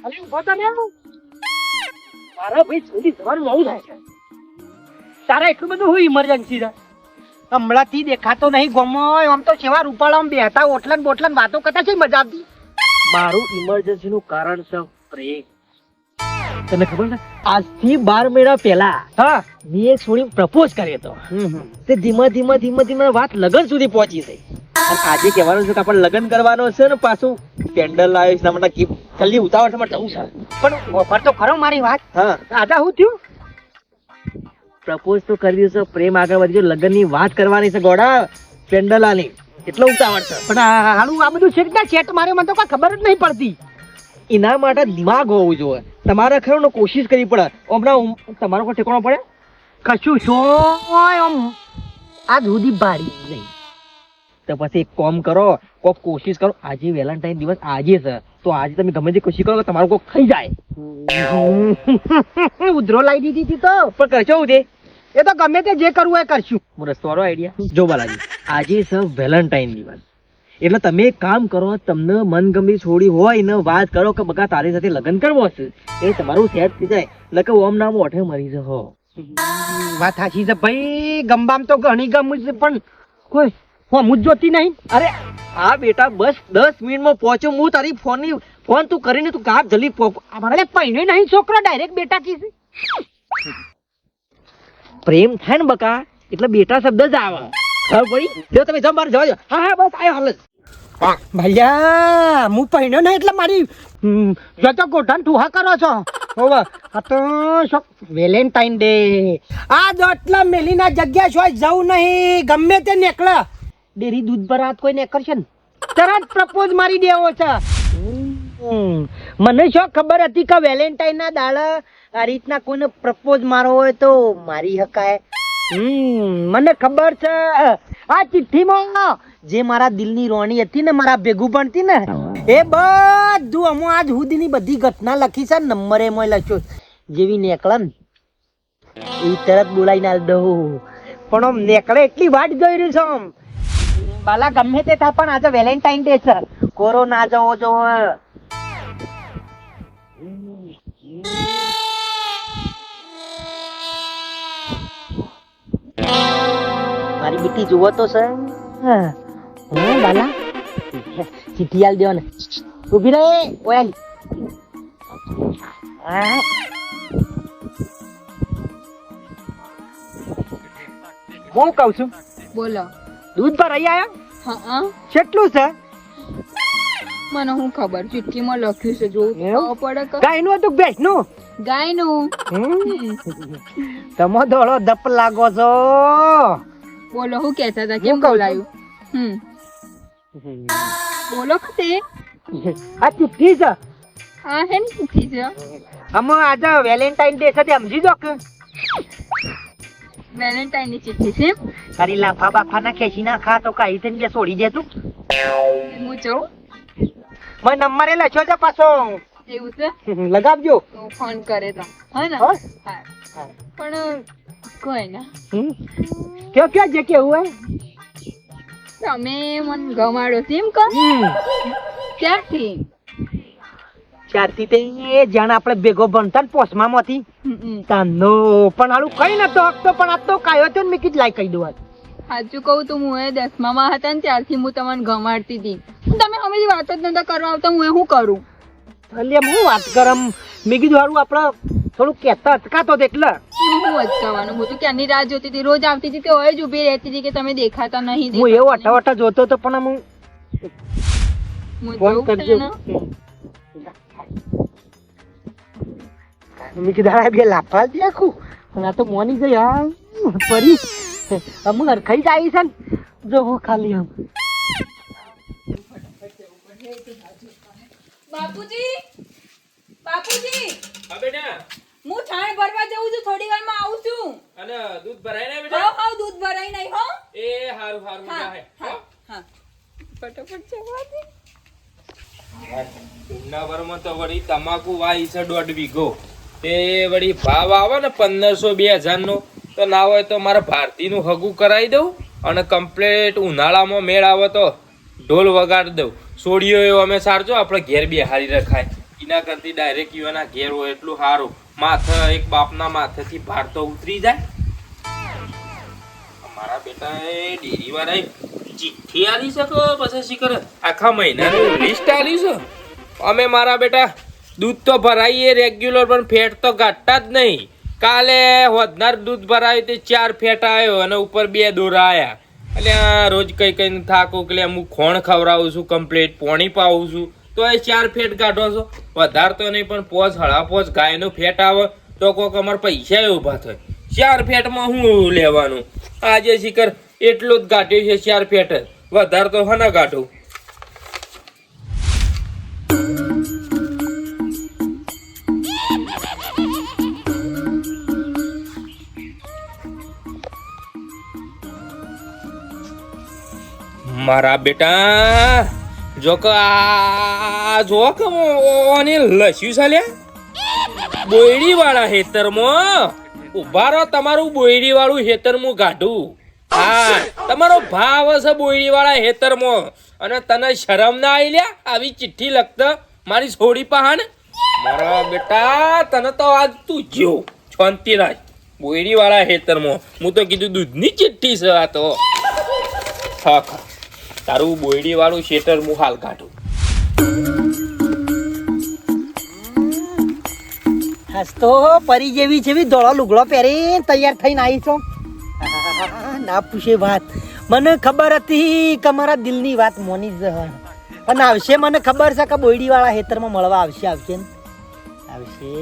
અરે ઉભો તો ને મારા ભાઈ જલ્દી જવાનું મોડું થાય છે. તારા એટલું બધું હું ઇમરજન્સી છે હમણાંથી દેખાતો નહીં ગમો આમ તો સેવા રૂપાળામાં બેહતા ઓટલા બોટલા વાતો કરતા છે મજા આવતી. મારું ઇમરજન્સી નું કારણ છે પ્રેમ. તને ખબર છે આજથી 12 મહિના પહેલા હા મેં એક છોડી પ્રપોઝ કર્યો હતો. તે ધીમે વાત લગન સુધી પહોંચી ગઈ. અને આજે કહેવાનું છે કે આપણે લગન કરવાનો છે ને પાછું કેન્ડલ લાવીશ ના માટે ગિફ્ટ જલ્દી ઉતાવળ છે જવું છે. પણ ઓફર તો ખરો મારી વાત. હા દાદા હું થયું પ્રપોઝ તો કર્યું છે પ્રેમ આગળ વધ્યો લગન ની વાત કરવાની છે ગોડા પેન્ડલાની એટલો ઉતાવળ છે. પણ હાલું આ બધું છે કે સેટ મારે મને તો કઈ ખબર જ નહીં પડતી. એના માટે દિમાગ હોવું જોઈએ તમારે ખરો ને કોશિશ કરવી પડે. હમણાં તમારો કોઈ ઠેકાણો પડે કશું છો આમ આ સુધી બારી નહીં તો પછી એક કામ કરો કોક કોશિશ કરો. આજે વેલેન્ટાઇન દિવસ આજે છે તો આજે તમે ગમે તે કોશિશ કરો કે તમારું કોક થઈ જાય. ઉધરો લાવી દીધી હતી તો પણ કરશો તે એ તો ગમે તે જે કરવું એ કરશું. રસ્તો વાળો આઈડિયા જો બાલાજી આજે છે વેલેન્ટાઇન દિવસ એટલે તમે એક કામ કરો તમને મનગમતી છોડી હોય ને વાત કરો કે બકા તારી સાથે લગ્ન કરવો છે એ તમારું સેટ થઈ જાય લકે ઓમ નામ ઓઠે મરી જહો. વાત સાચી છે ભાઈ ગમબામ તો ઘણી ગમું છે પણ કોઈ હું જ જોતી નહીં. અરે હા બેટા બસ 10 મિનિટમાં પહોંચો હું તારી ફોન તું કરીને તું કાપ જલ્દી અમારે પૈણે નહીં છોકરો ડાયરેક્ટ બેટા કીધી. પ્રેમ થાય ને બકા એટલે બેટા શબ્દ જ આવે. હા ભાઈ જો તમે જમ બહાર જવા દો. હા હા બસ આયો હાલ જ ભૈયા હું પૈણ્યો ને એટલે મારી જો તો ગોઠાન ઠુહા કરો છો. હોવા આ તો શોક વેલેન્ટાઇન ડે આ દોટલા મેલીના જગ્યા છો જવું નહીં ગમે તે નીકળે ડેરી દૂધ ભરાત કોઈ નીકળશે ને તરત પ્રપોઝ મારી દેવો છે. મને શું ખબર હતી કે વેલેન્ટાઇન ના દાડા આ રીતના કોઈને પ્રપોઝ મારો હોય તો મારી હકાય. મને ખબર છે આ ચિઠ્ઠીમાં જે મારા દિલની રોણી હતી ને મારા ભેગું ભણતી ને એ બધું અમો આજ સુધીની બધી ઘટના લખી છે નંબર એમાં લખ્યો જેવી નેકળે ને એ તરત બોલાવીને આલ દઉં. પણ આમ નેકળે એટલી વાટ જોઈ રહ્યું છે આમ બાલા ગમે તે થાય પણ આજે વેલેન્ટાઇન ડે છે કોરોના જવો જો. મારી બીટી જુઓ તો સર હું બાલા ચીઠી આલ દેવો ને ઉભી રહે ઓયાલી. હું કઉ છું બોલો દૂધ પર રહી આયા. હા કેટલું છે મને હું ખબર ચિઠ્ઠીમાં લખ્યું છે જો પડે ગાયનું હતું ભેંસનું ગાયનું. તમે દોડો દપ લાગો છો. બોલો હું કહેતા હતા કેમ બોલાયું. બોલો કતે આ ચિઠ્ઠી છે હા હે ને ચિઠ્ઠી છે. અમે આજે વેલેન્ટાઇન ડે છે તે સમજી જો કે વેલેન્ટાઇન ની ચિઠ્ઠી છે. તારી લાફા બાફા ના ખેંચી ના ખા તો કાઈ થઈને જે છોડી દે તું. હું જાઉં મને નંબર એ લખ્યો છે પાછો એવું છે લગાવજો તો ફોન કરે તો હા ને. હા પણ કોઈ ના કયો કયો જે કેવું હોય તમે મને ગમાડો છે એમ કહો ક્યારથી. ત્યારથી તે જાણ આપણે ભેગો ભણતા ને પોસમા માંથી તાનો પણ હાલું કઈ નતો હકતો પણ આ તો કાયો તો મેં કીધું લાઈ કહી દઉં. સાચું કહું તો હું એ 10મા હતા ને ત્યારથી હું તમને ગમાડતી હતી તમે અમે વાત જ નતા કરવા આવતા હું એ શું કરું. એટલે હું વાત કરમ મેં કીધું હારું આપણે થોડું કહેતા અટકાતો એટલે હું અટકાવાનું હું તો ક્યાંની રાહ જોતી હતી રોજ આવતી હતી તે હોય જ ઉભી રહેતી હતી કે તમે દેખાતા નહીં. હું એવો અટાવટા જોતો હતો પણ હું ફોન કરજો મેં કીધું બે લાફા જ આખું આ તો મોની ગઈ હા ફરી અમુક હરખાઈ જાય છે ને જો હું ખાલી આમ. બાપુજી બાપુજી હા બેટા હું છાણ ભરવા જઉં છું થોડી વારમાં આવું છું. અને દૂધ ભરાય ને બેટા હા દૂધ ભરાઈ નહીં હો. એ હારું હારું જાહે હા ફટાફટ જવા દે. ઉનાવરમાં તો વળી તમાકુ વાઈ છે 1.5 વીઘો તે વળી ભાવ આવે ને 1500-2000 નો તો ના હોય તો મારા ભારતી નું હગું કરાવી દઉં અને કમ્પ્લેટ ઉનાળામાં મેળ આવે તો ઢોલ વગાડી દઉં. સોડિયો એવો અમે સારજો આપણે ઘેર બે હારી રખાય એના કરતી ડાયરેક્ટ યુવાના ઘેર હોય એટલું સારું. માથે એક બાપના માથેથી ભાર તો ઉતરી જાય. મારા બેટાએ ડેરી વાળાએ ચિઠ્ઠી આલી છે કે પછી શીખર આખા મહિનાનું લિસ્ટ આલી છે. અમે મારા બેટા દૂધ તો ભરાઈએ રેગ્યુલર, પણ ફેટ તો ઘટતા જ નહીં. કાલે વધનાર દૂધ ભરાયું તે 4 ફેટ આવ્યો અને ઉપર 2 દોરા આવ્યા. એટલે રોજ કઈ કઈ થાકું એટલે હું ખોણ ખવડાવું છું, કમ્પ્લીટ પોણી પાવું છું, તો એ 4 ફેટ કાઢો છો. વધારે તો નહીં, પણ 5 ગાયનો ફેટ આવે તો કોઈક અમારે પૈસા ઊભા થાય. 4 ફેટમાં હું લેવાનું? આજે શિખર એટલું જ ગાંઠ્યું છે, 4 ફેટ જ. વધારે તો હના ગાંઠું. મારા બેટા જો કે આ જો કે ઓને લસ્યું ચાલ્યા બોયડી વાળા હેતરમાં ઉભા રહો. તમારું બોયડી વાળું હેતરમાં ગાઢું. હા, તમારો ભાવ હશે બોયડી વાળા હેતરમાં. અને તને શરમ ના આવી લ્યા આવી ચિઠ્ઠી લખતા મારી છોડી પહાણ? મારા બેટા તને તો આજ તું જ્યો શાંતિ રાખ. બોયડી વાળા હેતરમાં હું તો કીધું દૂધની ચિઠ્ઠી છે આ તો. હા, તારું બોયડી વાળું શેટર હું હાલ કાઢું. હાસ તો પરી જેવી છે, ધોળો લુગડો પહેરી તૈયાર થઈને આવી છો. ના પૂછે વાત. મને ખબર હતી કે મારા દિલની વાત મોની જ અને આવશે. મને ખબર છે કે બોયડી વાળા ખેતરમાં મળવા આવશે ને આવશે.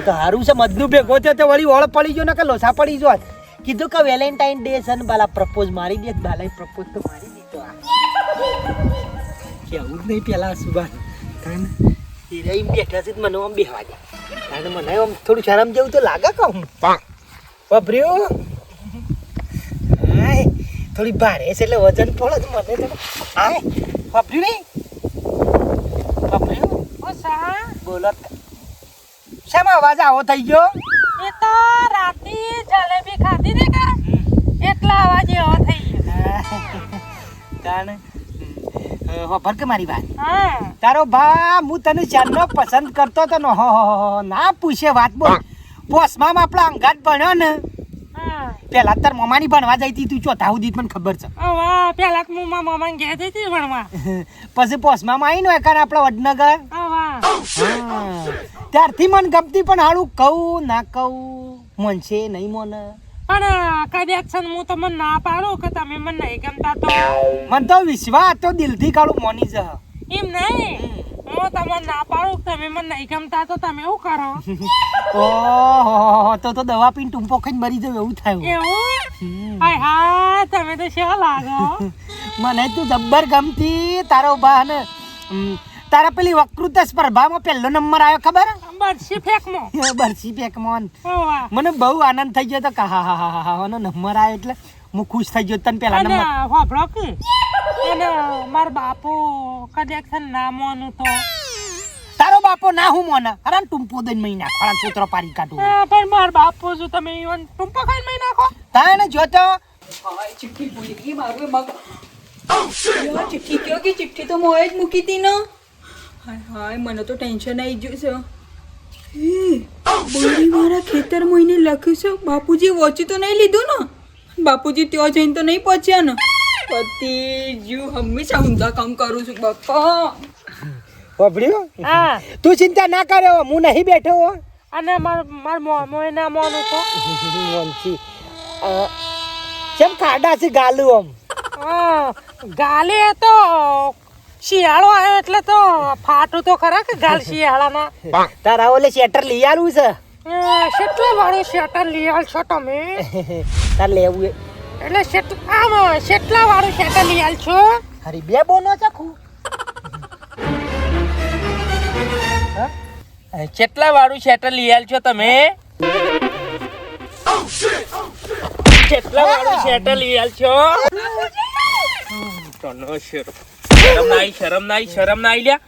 તો સારું છે મધનું ભેગો થયો તો વળી ઓળ પડી ગયો ને કે લોસા પડી જો. કીધું કે વેલેન્ટાઇન ડે છે ને બાલા પ્રપોઝ મારી દે. બાલા પ્રપોઝ તો મારી દીધો. કેવું જ નહીં પેલા સુભાન એમ બેઠા છે મને આમ બેહવા દે. કારણ મને આમ થોડું શરમ જેવું તો લાગે કે હું વાપર્યો. હાય થોડી ભારે છે એટલે વજન પડે તો મને તો હાય વાપર્યું નહીં વાપર્યું. બોલો શામાં અવાજ આવો થઈ ગયો? એ તો રાતી જલેબી ખાધી ને કે એટલા અવાજ એવો થઈ ગયો. કારણ ખબર કે મારી વાત હા તારો ભા હું તને ચાંદનો પસંદ કરતો તો ને ના પૂછે વાત. બોલ પોસમાં આપણા અંગાત ભણ્યો ને હા પેલા તાર મમાની ભણવા જઈ હતી તું ચોથા સુધી મને ખબર છે. વાહ પેલા તો હું મારા મામાને ઘેર જઈ હતી ભણવા. પછી પોસમાં આવી ને કારણ આપણા વડનગર વાહ ત્યારથી મને ગમતી પણ હારું કહું ના કહું મનશે નહીં મને. પણ કદાચ છે ને હું તમને ના પાડું કે તમે મને નહીં ગમતા તો મને તો વિશ્વાસ હતો દિલથી કાળું મોની જ. એમ નહીં, હું તમને ના પાડું કે તમે મને નહીં ગમતા તો તમે એવું કરો. ઓહો તો દવા પીને ટૂંપો ખાઈને મરી જાવ એવું થાય. એવું હાય હા તમે તો શેવા લાગો. મને તું જબ્બર ગમતી. તારો બા ને તારા પેલી વકૃત સ્પર્ધામાં પહેલો નંબર આવ્યો ખબર? બરસી ફેંકમાં બરસી પેકમાં વાહ મને બહુ આનંદ થઈ ગયો તો કે હા હા હા હા નંબર આવ્યો એટલે હું ખુશ થઈ ગયો. તને પેલા અને નંબર હોભળો કે અને મારા બાપુ કદાચ છે ને ના મોનું તો તારો બાપો ના હું મોના અરે ટૂંપો દઈને મહિના ખોળા છોતરો પાડી કાઢું. પણ મારા બાપુ જો તમે ઈવન ટૂંપો ખાઈને મહી નાખો. તાને જોતો ચિઠ્ઠી ભૂલી ગઈ મારું મગ. ચિઠ્ઠી કયો કે ચિઠ્ઠી તો મોએ જ મૂકી હતી ને. હાય હાય મને તો ટેન્શન આવી ગયું છે. બોરી મારા ખેતર મોઈને લખ્યું છે બાપુજી વોચી તો નહીં લીધું ને? બાપુજી ત્યાં જઈને તો નહીં પહોંચ્યા ને? પતિ જીવ હંમેશા ઊંધા કામ કરું છું બાપા. વાપર્યું હા તું ચિંતા ના કર્યો હું નહીં બેઠો હો. અને માર મોય ના મોનું તો મોનથી કેમ કાઢા છે ગાલું આમ? ગાલે તો શિયાળો આવ્યો એટલે તો ફાટું તો ખરા કે ગાલ શિયાળાના. તારા ઓલે શેટર લઈ આલું છે કેટલા વાળું શેટર લઈ આલ છો તમે? તાર લેવું એટલે કેટલા વાળું શેટર લઈ આલ છો? હરી બે બોનો ચખું કેટલા વાળું શેટર લઈ આલ છો તમે? કેટલા વાળું શેટર લઈ આલ છો? શરમ નાઈ લ્યા.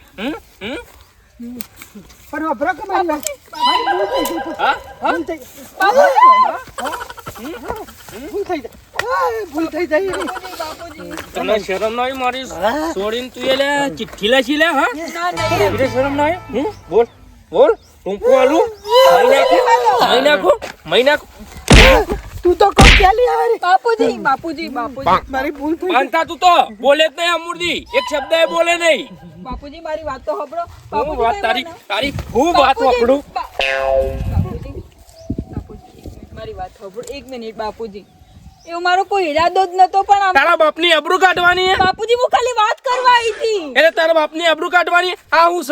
પણ વાપરો કે મારી વાત મારી ભૂલ થઈ ગઈ હા ભૂલ થઈ ભૂલ થઈ જાય તને શરમ નહીં મારી છોડીને તું એટલે ચિઠ્ઠી લખી લે હા એટલે શરમ નહીં બોલ બોલ ટૂંકું આલું મહી નાખું તું તો કોણ ચાલી આવે બાપુજી બાપુજી બાપુજી મારી ભૂલ થઈ માનતા તું તો બોલે જ નહીં અમૂર્તિ એક શબ્દ એ બોલે નહીં બાપુજી મારી વાત તો સાંભળો હું વાત તારી હું વાત વાપરું બાપુજી મારી વાત સાંભળો 1 મિનિટ બાપુજી એવો મારો કોઈ ઈરાદો જ નતો પણ તારા બાપની આબરૂ કાઢવાની હે? બાપુજી હું ખાલી વાત કરવા આવી હતી એટલે તારા બાપની આબરૂ કાઢવાની આ હું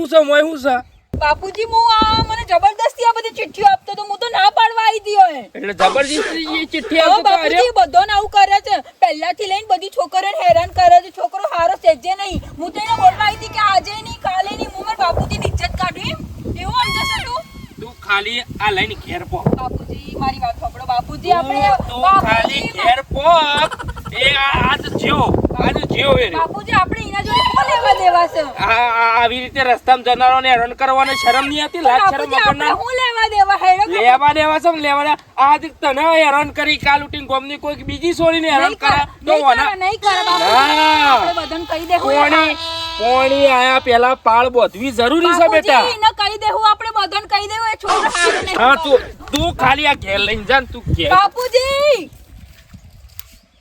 છે મોય હું છે બાપુજી હું આ મને જબરદસ્તી આ બધી ચિઠ્ઠીઓ આપતો તો હું તો ના પાડવા આવી હતી ઓય એટલે જબરજસ્તી ચિઠ્ઠી ઓ આવતો તો બાપુજી બધોને આવું કરે છે પહેલાથી લઈને બધી છોકરીઓને હેરાન કરે છે છોકરો હારો સેજે નહીં હું તો એને બોલવા આવી હતી કે આજે નહીં કાલે નહીં હું મારા બાપુજીની ઇજ્જત કાઢી એવું સમજે છે તું ખાલી આ લઈને ઘેર પો બાપુજી મારી વાત સાંભળો બાપુજી આપણે તું ખાલી ઘેર પો એ આજ જીવો એ રે. બાપુજી આપણે એના જોડે શું લેવા દેવા છે આવી રીતે રસ્તામાં જનારોને હેરાન કરવાનો શરમ નહીં આવતી લાજ શરમ બાપુજી આપણે વગરના શું લેવા દેવા હેરો લેવા દેવા છે ને લેવા દેવા આજ તને હેરાન કરી કાલ ઉઠીને ગોમની કોઈ બીજી છોડીને હેરાન કરે તો વના નહીં કરે બાપુજી ના આપણે બધાને કહી દેવું પોણી આયા પેલા પાળ બોધવી જરૂરી છે બેટા બાપુજી એને કહી દેવું આપણે બધાને કહી દેવું એ છોકરો હારો નહીં હા તું ખાલી આ ઘેર લઈને જા ને તું ઘેર બાપુજી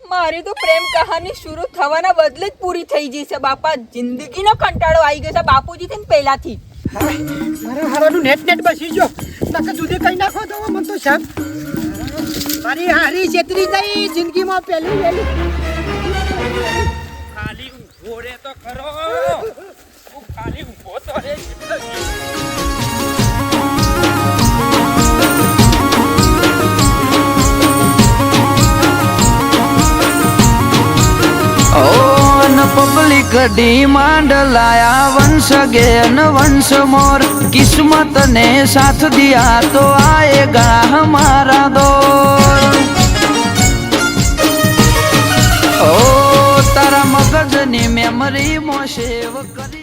મારી તો પ્રેમ કહાની શરૂ થવાના બદલે જ પૂરી થઈ ગઈ છે બાપા જિંદગીનો કંટાળો આવી ગયો છે બાપુજી થી પહેલાથી મારા હારાનું નેટ બસી ગયો નકર દૂધે કઈ નાખો તો મન તો શાક મારી હારી છેતરી ગઈ જિંદગીમાં પહેલી વહેલી ખાલી ઊભો રે તો ખરો તું ખાલી ઊભો તો રે પબ્લિક ડિમાન્ડ લાયા વંશ અગેન વંશ મોર કિસ્મત ને સાથ દિયા તો આએગા હમારા દોર ઓ તારા મગજની મેમરી મો સેવ કરી